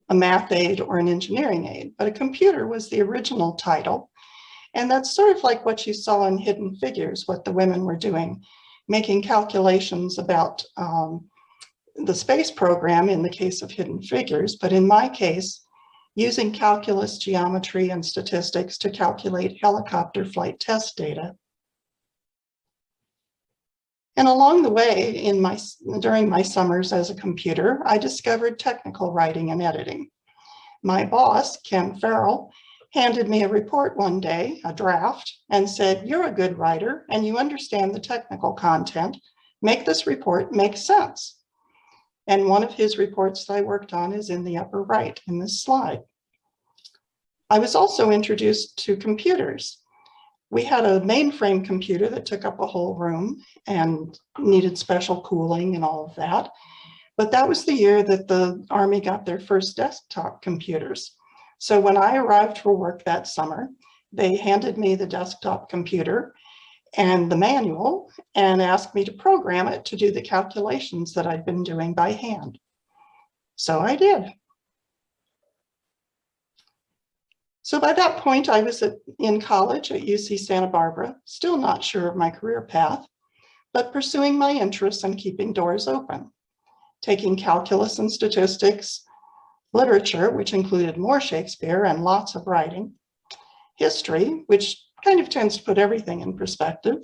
a math aide or an engineering aide, but a computer was the original title. And that's sort of like what you saw in Hidden Figures, what the women were doing, making calculations about the space program in the case of Hidden Figures, but in my case, using calculus, geometry, and statistics to calculate helicopter flight test data. And along the way, during my summers as a computer, I discovered technical writing and editing. My boss, Ken Farrell, handed me a report one day, a draft, and said, "You're a good writer and you understand the technical content. Make this report make sense." And one of his reports that I worked on is in the upper right in this slide. I was also introduced to computers. We had a mainframe computer that took up a whole room and needed special cooling and all of that. But that was the year that the Army got their first desktop computers. So when I arrived for work that summer, they handed me the desktop computer and the manual and asked me to program it to do the calculations that I'd been doing by hand. So I did. So by that point, I was in college at UC Santa Barbara, still not sure of my career path, but pursuing my interests and keeping doors open, taking calculus and statistics, literature, which included more Shakespeare and lots of writing, history, which kind of tends to put everything in perspective,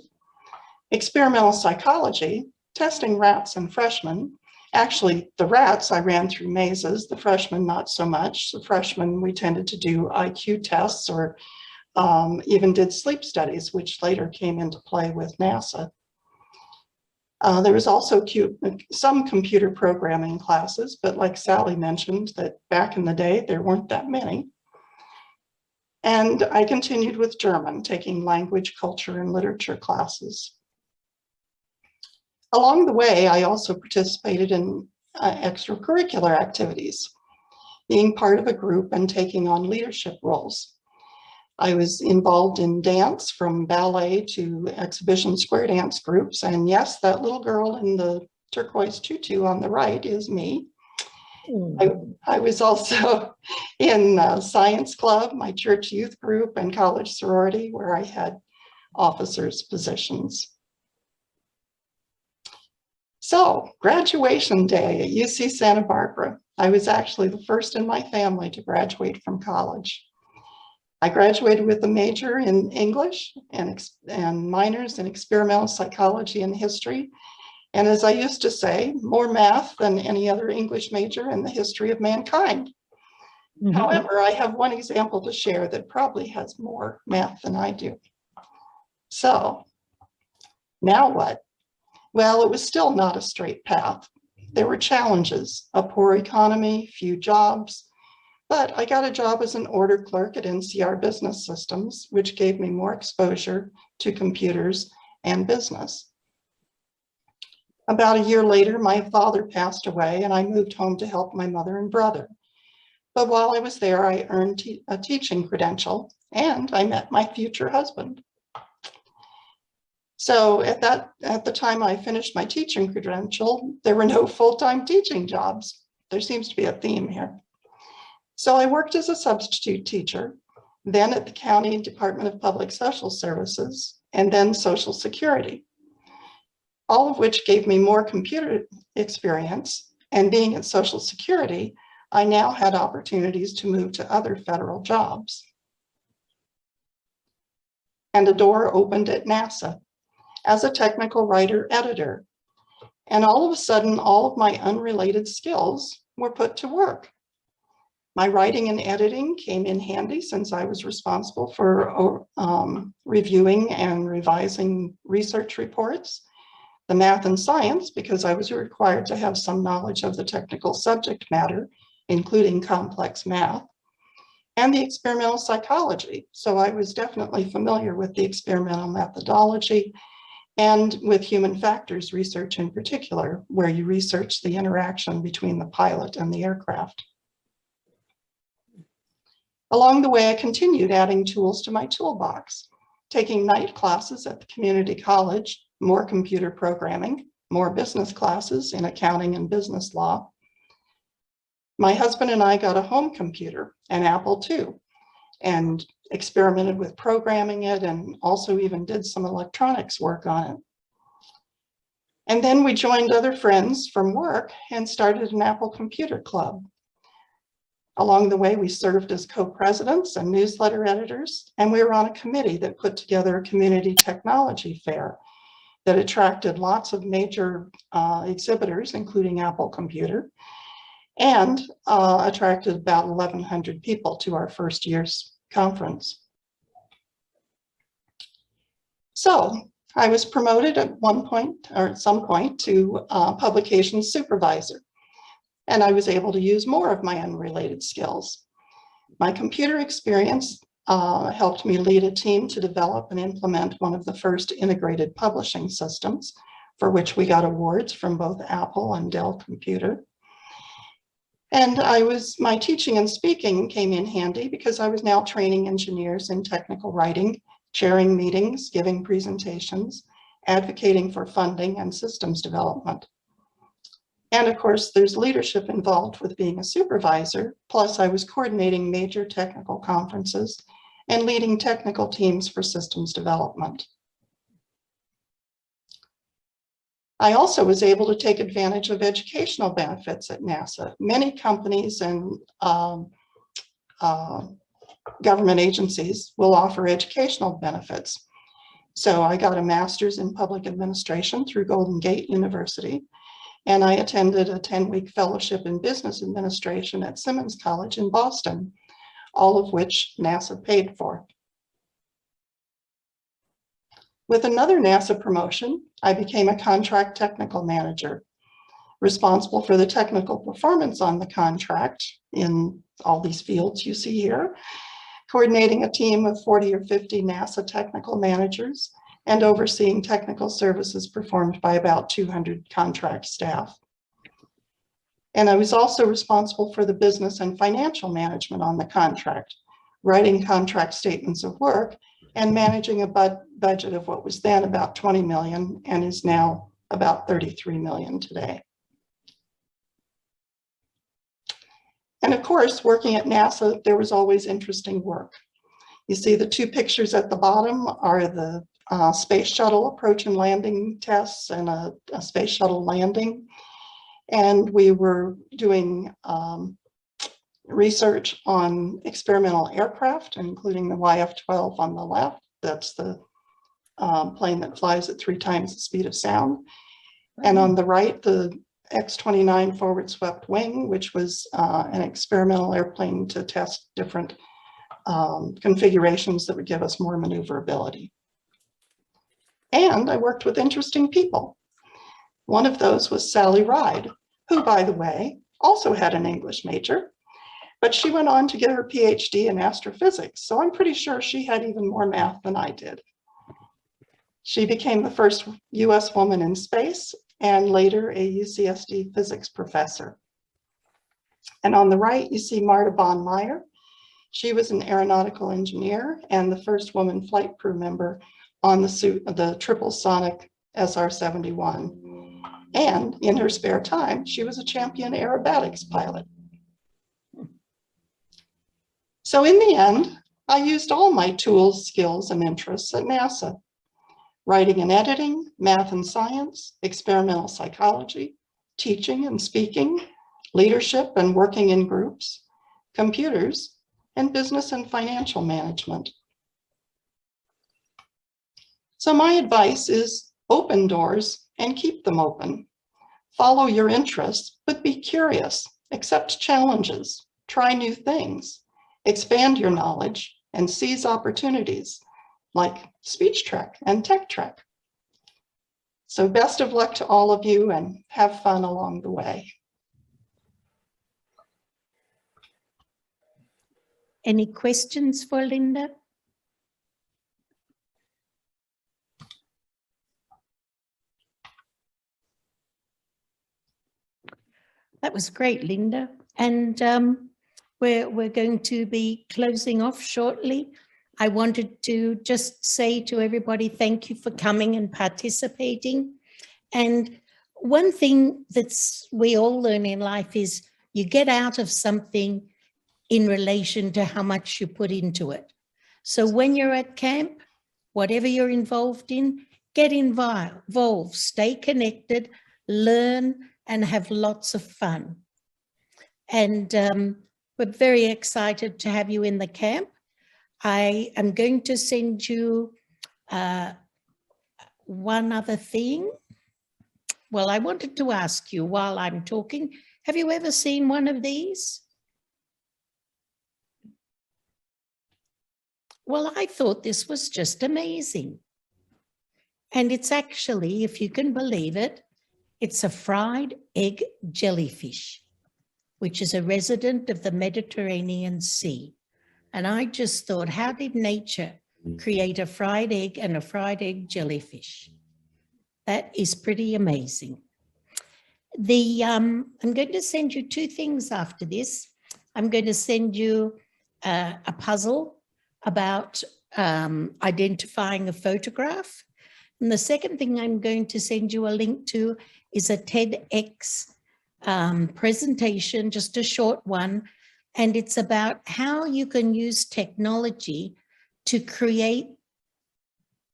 experimental psychology, testing rats and freshmen. Actually, the rats I ran through mazes, the freshmen not so much. The freshmen, we tended to do IQ tests or even did sleep studies, which later came into play with NASA. There was also some computer programming classes, but like Sally mentioned, that back in the day, there weren't that many. And I continued with German, taking language, culture, and literature classes. Along the way, I also participated in extracurricular activities, being part of a group and taking on leadership roles. I was involved in dance, from ballet to exhibition square dance groups. And yes, that little girl in the turquoise tutu on the right is me. I was also in science club, my church youth group, and college sorority, where I had officers' positions. So, graduation day at UC Santa Barbara. I was actually the first in my family to graduate from college. I graduated with a major in English and minors in experimental psychology and history. And as I used to say, more math than any other English major in the history of mankind. Mm-hmm. However, I have one example to share that probably has more math than I do. So, now what? Well, it was still not a straight path. There were challenges, a poor economy, few jobs, but I got a job as an order clerk at NCR Business Systems, which gave me more exposure to computers and business. About a year later, my father passed away and I moved home to help my mother and brother. But while I was there, I earned a teaching credential and I met my future husband. So at the time I finished my teaching credential, there were no full-time teaching jobs. There seems to be a theme here. So I worked as a substitute teacher, then at the County Department of Public Social Services, and then Social Security, all of which gave me more computer experience. And being at Social Security, I now had opportunities to move to other federal jobs. And a door opened at NASA as a technical writer editor. And all of a sudden, all of my unrelated skills were put to work. My writing and editing came in handy since I was responsible for reviewing and revising research reports. The math and science, because I was required to have some knowledge of the technical subject matter, including complex math, and the experimental psychology. So I was definitely familiar with the experimental methodology and with human factors research in particular, where you research the interaction between the pilot and the aircraft. Along the way, I continued adding tools to my toolbox, taking night classes at the community college, more computer programming, more business classes in accounting and business law. My husband and I got a home computer, an Apple II, and experimented with programming it and also even did some electronics work on it. And then we joined other friends from work and started an Apple Computer Club. Along the way, we served as co-presidents and newsletter editors, and we were on a committee that put together a community technology fair that attracted lots of major exhibitors, including Apple Computer, and attracted about 1,100 people to our first year's conference. So I was promoted at one point, or at some point, to publications supervisor, and I was able to use more of my unrelated skills. My computer experience helped me lead a team to develop and implement one of the first integrated publishing systems, for which we got awards from both Apple and Dell Computer. And my teaching and speaking came in handy because I was now training engineers in technical writing, chairing meetings, giving presentations, advocating for funding and systems development. And of course, there's leadership involved with being a supervisor, plus I was coordinating major technical conferences and leading technical teams for systems development. I also was able to take advantage of educational benefits at NASA. Many companies and government agencies will offer educational benefits. So I got a master's in public administration through Golden Gate University, and I attended a 10-week fellowship in business administration at Simmons College in Boston, all of which NASA paid for. With another NASA promotion, I became a contract technical manager, responsible for the technical performance on the contract in all these fields you see here, coordinating a team of 40 or 50 NASA technical managers and overseeing technical services performed by about 200 contract staff. And I was also responsible for the business and financial management on the contract, writing contract statements of work and managing a budget of what was then about 20 million and is now about 33 million today. And of course, working at NASA, there was always interesting work. You see the two pictures at the bottom are the space shuttle approach and landing tests and a space shuttle landing. And we were doing research on experimental aircraft, including the YF-12 on the left. That's the plane that flies at 3 times the speed of sound. And on the right, the X-29 forward swept wing, which was an experimental airplane to test different configurations that would give us more maneuverability. And I worked with interesting people. One of those was Sally Ride, who, by the way, also had an English major, but she went on to get her PhD in astrophysics, so I'm pretty sure she had even more math than I did. She became the first US woman in space and later a UCSD physics professor. And on the right, you see Marta von Meyer. She was an aeronautical engineer and the first woman flight crew member on the triple sonic SR-71. And in her spare time, she was a champion aerobatics pilot. So in the end, I used all my tools, skills, and interests at NASA. Writing and editing, math and science, experimental psychology, teaching and speaking, leadership and working in groups, computers, and business and financial management. So my advice is open doors and keep them open. Follow your interests, but be curious, accept challenges, try new things, expand your knowledge, and seize opportunities like Speech Trek and Tech Trek. So best of luck to all of you and have fun along the way. Any questions for Linda? That was great, Linda. And we're going to be closing off shortly. I wanted to just say to everybody, thank you for coming and participating. And one thing we all learn in life is you get out of something in relation to how much you put into it. So when you're at camp, whatever you're involved in, get involved, stay connected, learn, and have lots of fun. And we're very excited to have you in the camp. I am going to send you one other thing. Well, I wanted to ask you while I'm talking, have you ever seen one of these? Well, I thought this was just amazing. And it's actually, if you can believe it, it's a fried egg jellyfish, which is a resident of the Mediterranean Sea. And I just thought, how did nature create a fried egg and a fried egg jellyfish? That is pretty amazing. I'm going to send you two things after this. I'm going to send you a puzzle about identifying a photograph. And the second thing I'm going to send you a link to is a TEDx presentation, just a short one. And it's about how you can use technology to create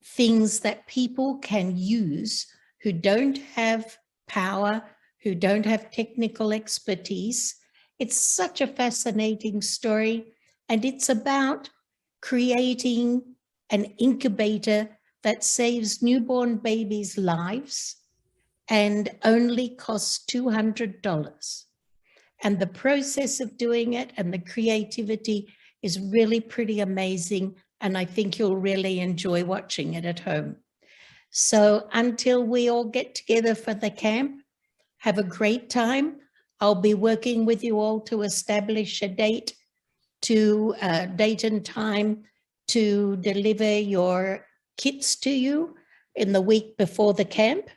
things that people can use who don't have power, who don't have technical expertise. It's such a fascinating story, and it's about creating an incubator that saves newborn babies' lives and only costs $200. And the process of doing it and the creativity is really pretty amazing. And I think you'll really enjoy watching it at home. So until we all get together for the camp, have a great time. I'll be working with you all to establish a date and time to deliver your kits to you in the week before the camp.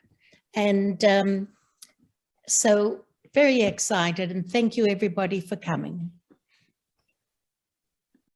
And so very excited, and thank you everybody for coming.